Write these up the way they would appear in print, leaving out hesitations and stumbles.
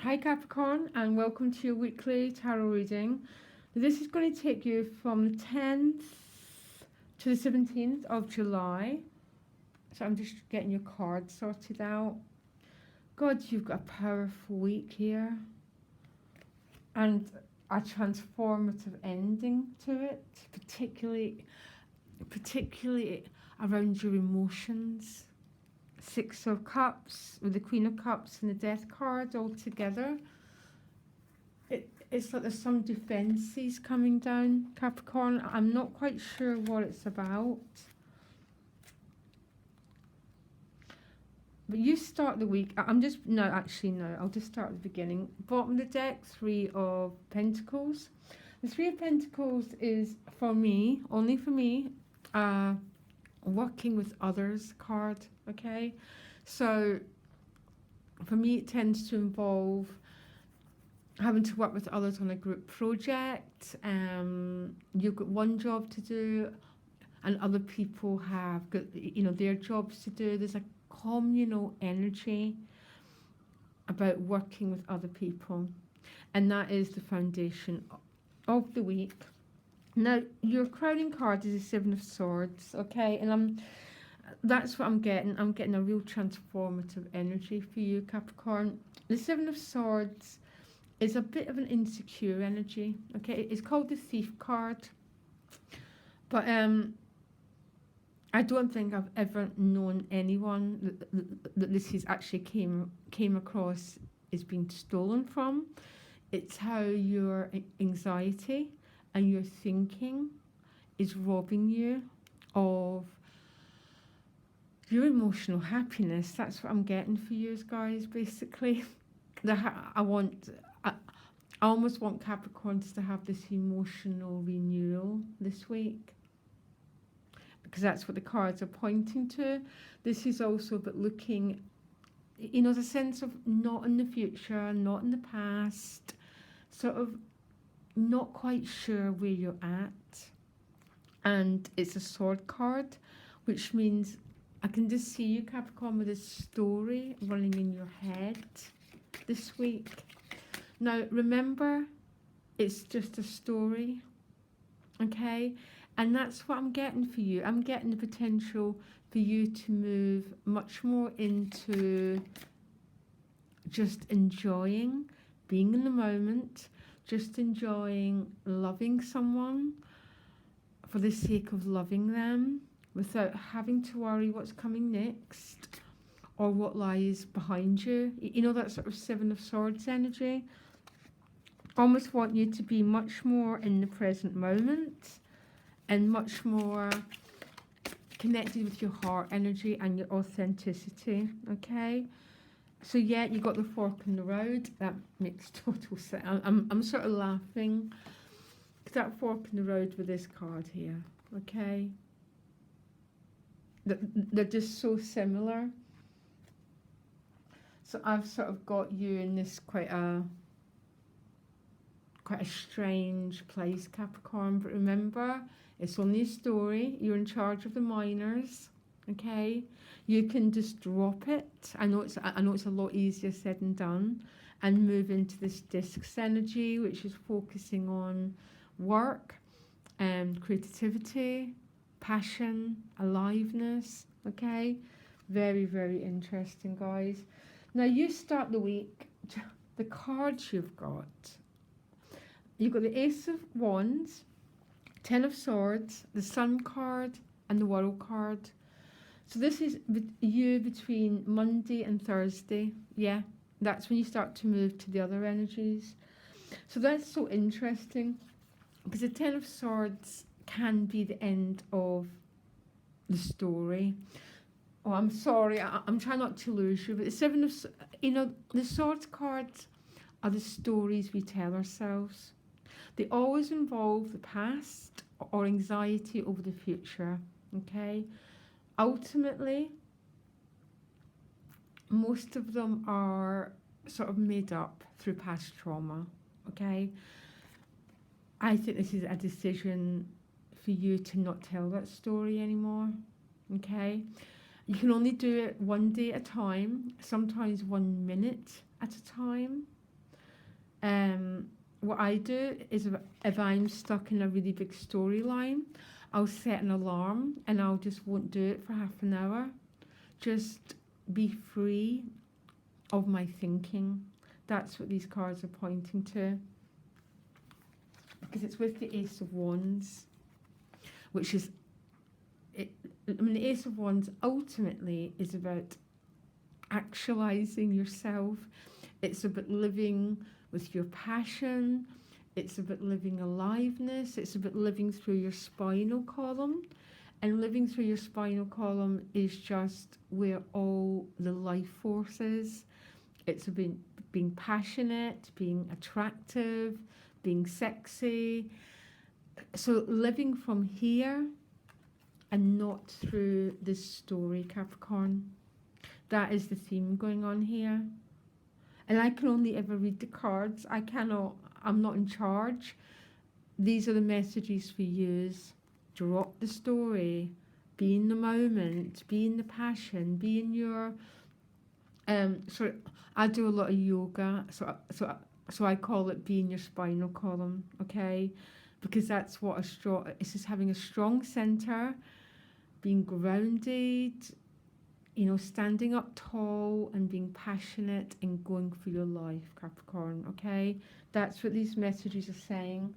Hi Capricorn, and welcome to your weekly tarot reading. This is going to take you from the 10th to the 17th of July. So I'm just getting your cards sorted out. God, you've got a powerful week here and a transformative ending to it, particularly around your emotions. Six of Cups with the Queen of Cups and the Death card all together. It's like there's some defences coming down, Capricorn. I'm not quite sure what it's about. But you start the week, I'll just start at the beginning. Bottom of the deck, Three of Pentacles. The Three of Pentacles is, for me, only for me, working with others card, okay? So, for me, it tends to involve having to work with others on a group project. You've got one job to do and other people have got, their jobs to do. There's a communal energy about working with other people, and that is the foundation of the week. Now, your crowning card is the Seven of Swords, okay? And that's what I'm getting. I'm getting a real transformative energy for you, Capricorn. The Seven of Swords is a bit of an insecure energy, okay? It's called the Thief card. But I don't think I've ever known anyone that this is actually came across as being stolen from. It's how your anxiety and your thinking is robbing you of your emotional happiness. That's what I'm getting for you guys, basically. I almost want Capricorns to have this emotional renewal this week, because that's what the cards are pointing to. This is also about looking, there's a sense of not in the future, not in the past, sort of not quite sure where you're at. And it's a sword card, which means I can just see you, Capricorn, with a story running in your head this week. Now, remember, it's just a story, okay? And that's what I'm getting for you. I'm getting the potential for you to move much more into just enjoying being in the moment, just enjoying loving someone for the sake of loving them without having to worry what's coming next or what lies behind you. That sort of Seven of Swords energy. Almost want you to be much more in the present moment and much more connected with your heart energy and your authenticity, okay? So yeah, you got the fork in the road. That makes total sense. I'm sort of laughing. That fork in the road with this card here, okay? They're just so similar. So I've sort of got you in this quite a strange place, Capricorn. But remember, it's only a story. You're in charge of the minors, okay? You can just drop it. I know it's a lot easier said than done, and move into this discs energy, which is focusing on work and creativity, passion, aliveness, okay? Very, very interesting, guys. Now, you start the week, the cards you've got. You've got the Ace of Wands, Ten of Swords, the Sun card, and the World card. So this is you between Monday and Thursday. Yeah, that's when you start to move to the other energies. So that's so interesting, because the Ten of Swords can be the end of the story. Oh, I'm sorry, I'm trying not to lose you, but the Seven of, the Swords cards are the stories we tell ourselves. They always involve the past or anxiety over the future, okay? Ultimately, most of them are sort of made up through past trauma, okay? I think this is a decision for you to not tell that story anymore, okay? You can only do it one day at a time, sometimes 1 minute at a time, What I do is if I'm stuck in a really big storyline, I'll set an alarm and I'll just won't do it for half an hour. Just be free of my thinking. That's what these cards are pointing to. Because it's with the Ace of Wands, which is, the Ace of Wands ultimately is about actualizing yourself. It's about living with your passion. It's about living aliveness. It's about living through your spinal column. And living through your spinal column is just where all the life force is. It's about being passionate, being attractive, being sexy. So living from here and not through this story, Capricorn. That is the theme going on here. And I can only ever read the cards. I'm not in charge. These are the messages for you. Drop the story. Be in the moment. Be in the passion. Be in your... I do a lot of yoga. So I call it being your spinal column, okay? Because that's what it's just having a strong center, being grounded, standing up tall and being passionate and going for your life, Capricorn, okay? That's what these messages are saying.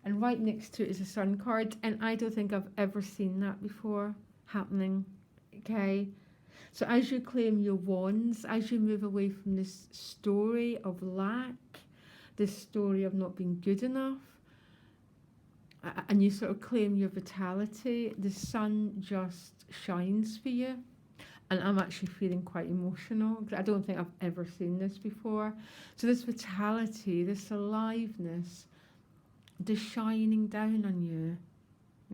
And right next to it is a sun card, and I don't think I've ever seen that before happening, okay? So as you claim your wands, as you move away from this story of lack, this story of not being good enough, and you sort of claim your vitality, the sun just shines for you. And I'm actually feeling quite emotional because I don't think I've ever seen this before. So this vitality, this aliveness, the shining down on you,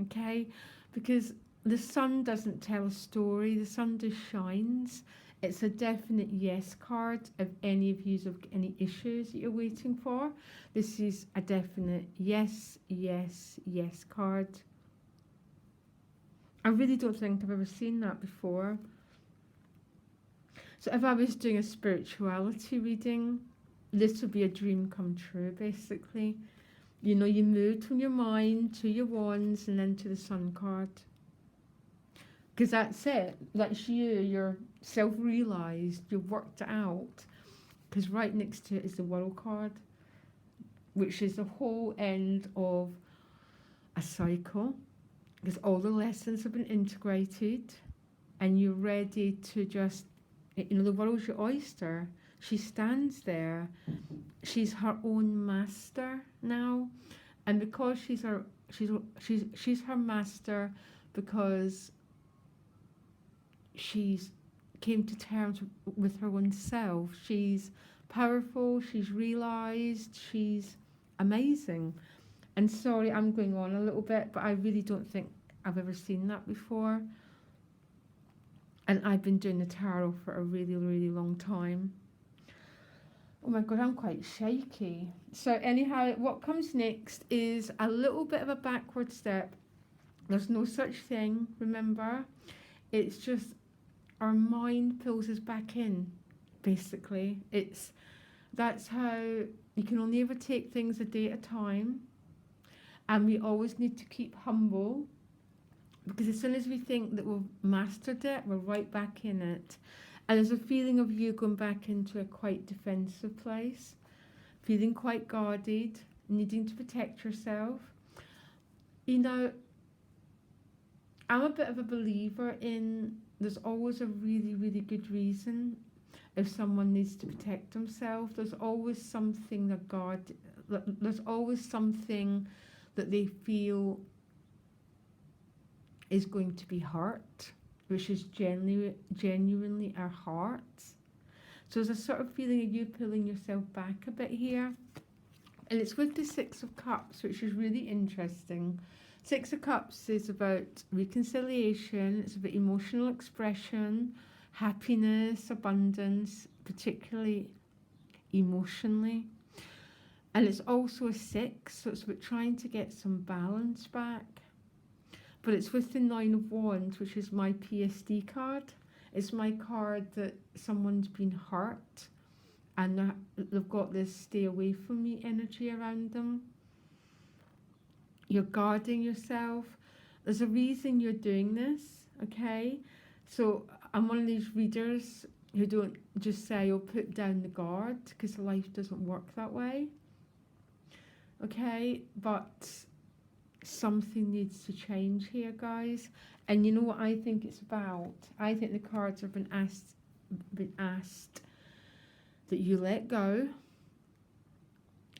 okay? Because the sun doesn't tell a story, the sun just shines. It's a definite yes card if any of you have any issues that you're waiting for. This is a definite yes, yes, yes card. I really don't think I've ever seen that before. So if I was doing a spirituality reading, this would be a dream come true, basically. You moved from your mind to your wands and then to the sun card. Because that's it. That's you. You're self-realized. You've worked it out. Because right next to it is the World card, which is the whole end of a cycle. Because all the lessons have been integrated and you're ready to just... the world's your oyster. She stands there. She's her own master now, and because she's her master, because she's came to terms with her own self. She's powerful. She's realized. She's amazing. And sorry, I'm going on a little bit, but I really don't think I've ever seen that before. And I've been doing the tarot for a really, really long time. Oh my God, I'm quite shaky. So anyhow, what comes next is a little bit of a backward step. There's no such thing, remember? It's just our mind pulls us back in, basically. That's how you can only ever take things a day at a time. And we always need to keep humble. Because as soon as we think that we've mastered it, we're right back in it. And there's a feeling of you going back into a quite defensive place, feeling quite guarded, needing to protect yourself. I'm a bit of a believer in there's always a really, really good reason if someone needs to protect themselves. There's always something there's always something that they feel is going to be hurt, which is genuinely our hearts. So there's a sort of feeling of you pulling yourself back a bit here. And it's with the Six of Cups, which is really interesting. Six of Cups is about reconciliation, it's about emotional expression, happiness, abundance, particularly emotionally. And it's also a 6, so it's about trying to get some balance back. But it's with the Nine of Wands, which is my PSD card. It's my card that someone's been hurt and they've got this stay away from me energy around them. You're guarding yourself. There's a reason you're doing this, okay? So I'm one of these readers who don't just say, oh, put down the guard, because life doesn't work that way, okay? But something needs to change here, guys. And you know what I think it's about? I think the cards have been asked that you let go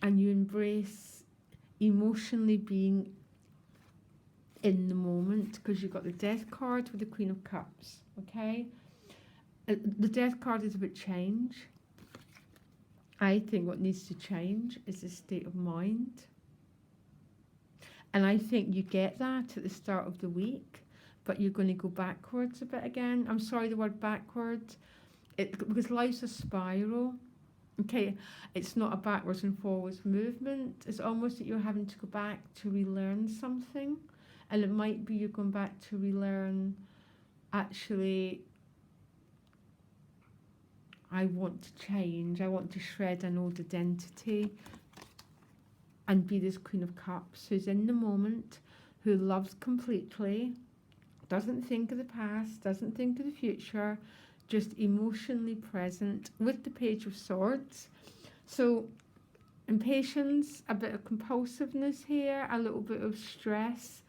and you embrace emotionally being in the moment, because you've got the Death card with the Queen of Cups, okay? The Death card is about change. I think what needs to change is the state of mind. And I think you get that at the start of the week, but you're going to go backwards a bit again. I'm sorry, the word backwards, because life's a spiral. Okay, it's not a backwards and forwards movement. It's almost that you're having to go back to relearn something. And it might be you're going back to relearn, actually, I want to change. I want to shred an old identity and be this Queen of Cups who's in the moment, who loves completely, doesn't think of the past, doesn't think of the future, just emotionally present with the Page of Swords. So impatience, a bit of compulsiveness here, a little bit of stress.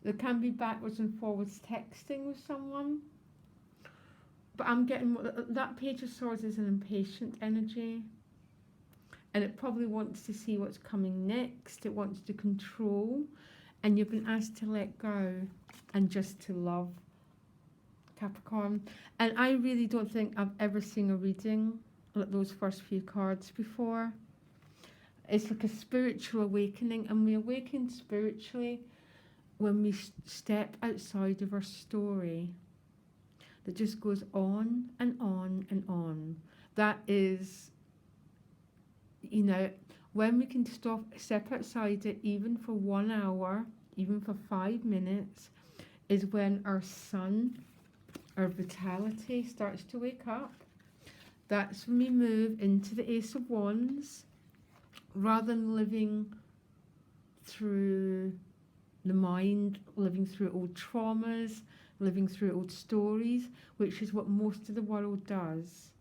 There can be backwards and forwards texting with someone. But I'm getting that Page of Swords is an impatient energy. And it probably wants to see what's coming next. It wants to control. And you've been asked to let go and just to love, Capricorn. And I really don't think I've ever seen a reading like those first few cards before. It's like a spiritual awakening. And we awaken spiritually when we step outside of our story that just goes on and on and on. That is, you know, when we can step outside it, even for 1 hour, even for 5 minutes, is when our sun, our vitality starts to wake up. That's when we move into the Ace of Wands, rather than living through the mind, living through old traumas, living through old stories, which is what most of the world does.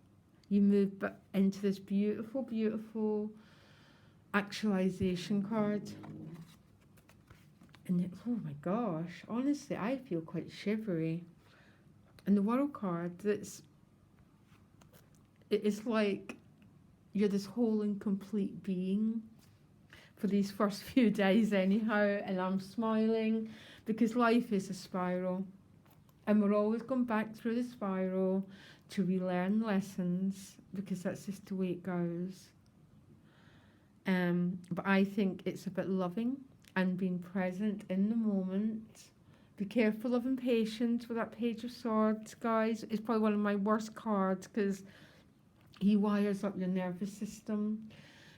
You move into this beautiful, beautiful actualization card. And oh my gosh, honestly, I feel quite shivery. And the World card, it's like you're this whole and complete being for these first few days anyhow, and I'm smiling because life is a spiral. And we're always going back through the spiral to relearn lessons, because that's just the way it goes. But I think it's about loving and being present in the moment. Be careful of impatience with that Page of Swords, guys. It's probably one of my worst cards because he wires up your nervous system.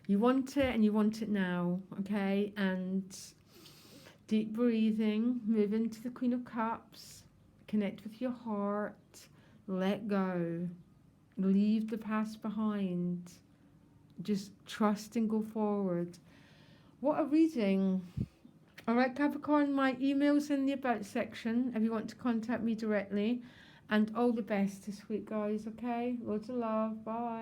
You want it and you want it now, okay? And deep breathing, move into the Queen of Cups, connect with your heart, let go, leave the past behind, just trust and go forward. What a reading. All right, Capricorn, my email's in the About section if you want to contact me directly. And all the best this week, guys, okay? Loads of love. Bye.